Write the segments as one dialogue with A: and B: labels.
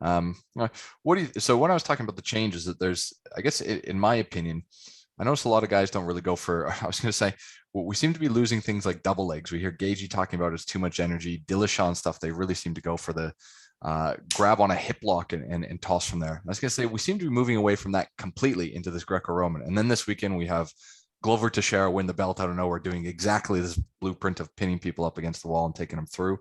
A: So when I was talking about the changes, that there's, I guess, in my opinion, I notice a lot of guys don't really go for, I was going to say, well, we seem to be losing things like double legs. We hear Gagey talking about it's too much energy. Dillashaw stuff, they really seem to go for the grab on a hip lock and toss from there. I was going to say, we seem to be moving away from that completely into this Greco-Roman. And then this weekend we have Glover Teixeira win the belt out of nowhere, doing exactly this blueprint of pinning people up against the wall and taking them through.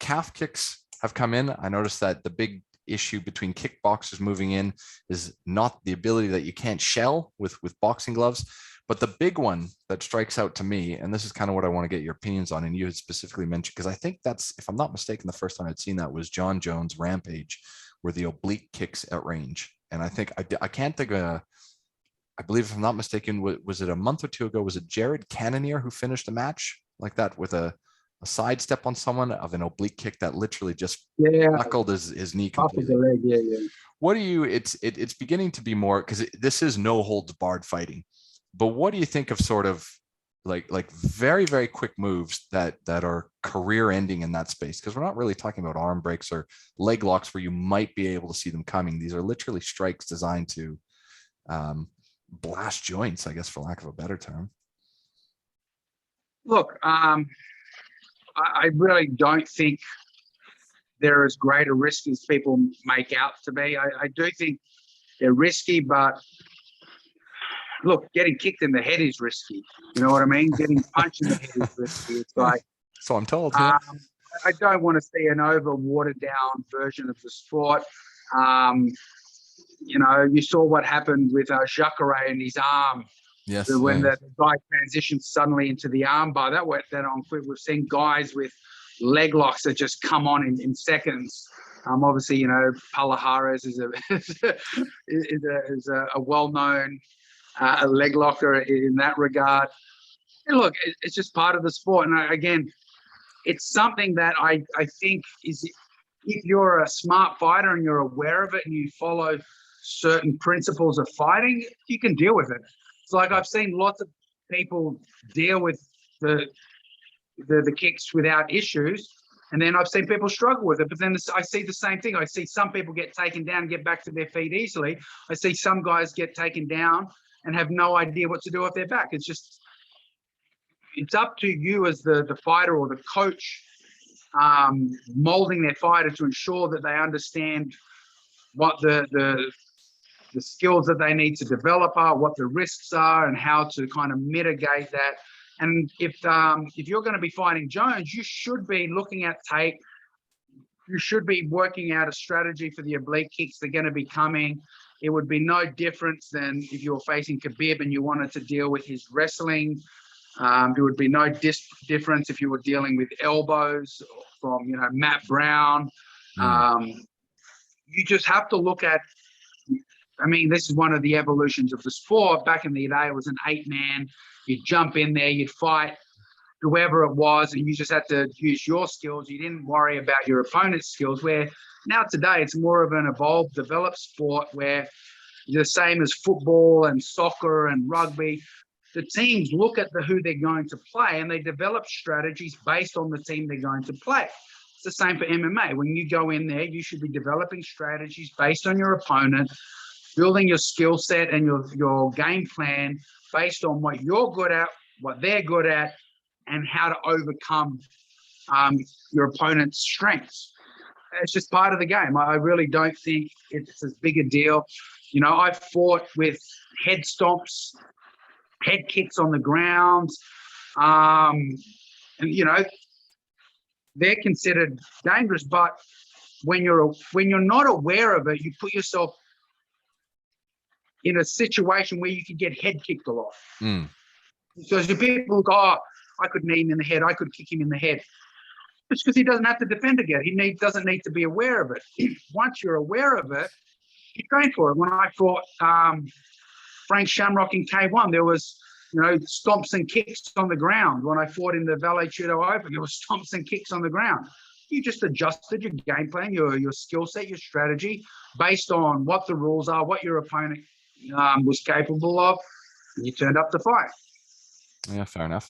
A: Calf kicks have come in. I noticed that the big issue between kickboxers moving in is not the ability that you can't shell with boxing gloves, but the big one that strikes out to me, and this is kind of what I want to get your opinions on, and you had specifically mentioned, because I think that's, if I'm not mistaken, the first time I'd seen that was John Jones' Rampage, where the oblique kicks at range. And I think I can't think of, I believe, if I'm not mistaken, was it a month or two ago, was it Jared Cannonier who finished a match like that with a sidestep on someone of an oblique kick that literally just knuckled his knee completely.
B: Leg, yeah.
A: What do you, it's beginning to be more, because this is no holds barred fighting, but what do you think of sort of like very, very quick moves that are career ending in that space? Because we're not really talking about arm breaks or leg locks where you might be able to see them coming. These are literally strikes designed to blast joints, I guess, for lack of a better term.
B: Look, I really don't think they're as great a risk as people make out to be. I do think they're risky, but look, getting kicked in the head is risky. You know what I mean? Getting punched in the head is risky. It's like,
A: so I'm told. Yeah.
B: I don't want to see an over watered down version of the sport. You know, you saw what happened with Jacare and his arm.
A: Yes.
B: When the guy transitioned suddenly into the arm bar, that went that on quick. We've seen guys with leg locks that just come on in seconds. Obviously, you know, Palahares is a well-known leg locker in that regard. And look, it's just part of the sport. And again, it's something that I think is, if you're a smart fighter and you're aware of it and you follow certain principles of fighting, you can deal with it. It's like I've seen lots of people deal with the kicks without issues, and then I've seen people struggle with it. But then I see the same thing. I see some people get taken down, get back to their feet easily. I see some guys get taken down and have no idea what to do with their back. It's just, it's up to you as the fighter or the coach, molding their fighter to ensure that they understand what the skills that they need to develop are, what the risks are, and how to kind of mitigate that. And if you're going to be fighting Jones, you should be looking at tape. You should be working out a strategy for the oblique kicks that are going to be coming. It would be no different than if you were facing Khabib and you wanted to deal with his wrestling. There would be no difference if you were dealing with elbows from, you know, Matt Brown. You just have to look at, I mean, this is one of the evolutions of the sport. Back in the day, it was an 8-man. You'd jump in there, you'd fight whoever it was, and you just had to use your skills. You didn't worry about your opponent's skills, where now today it's more of an evolved, developed sport where the same as football and soccer and rugby. The teams look at who they're going to play and they develop strategies based on the team they're going to play. It's the same for MMA. When you go in there, you should be developing strategies based on your opponent, building your skill set and your game plan based on what you're good at, what they're good at, and how to overcome your opponent's strengths. It's just part of the game. I really don't think it's as big a deal. You know, I've fought with head stomps, head kicks on the ground, and, you know, they're considered dangerous. But when you're not aware of it, you put yourself in a situation where you could get head kicked a lot. So people go, oh, I could knee him in the head, I could kick him in the head. It's because he doesn't have to defend again. He doesn't need to be aware of it. Once you're aware of it, you train for it. When I fought Frank Shamrock in K1, there was, you know, stomps and kicks on the ground. When I fought in the Valle Tudo Open, there was stomps and kicks on the ground. You just adjusted your game plan, your skill set, your strategy, based on what the rules are, what your opponent was capable of, and you turned up to fight.
A: Yeah, fair enough.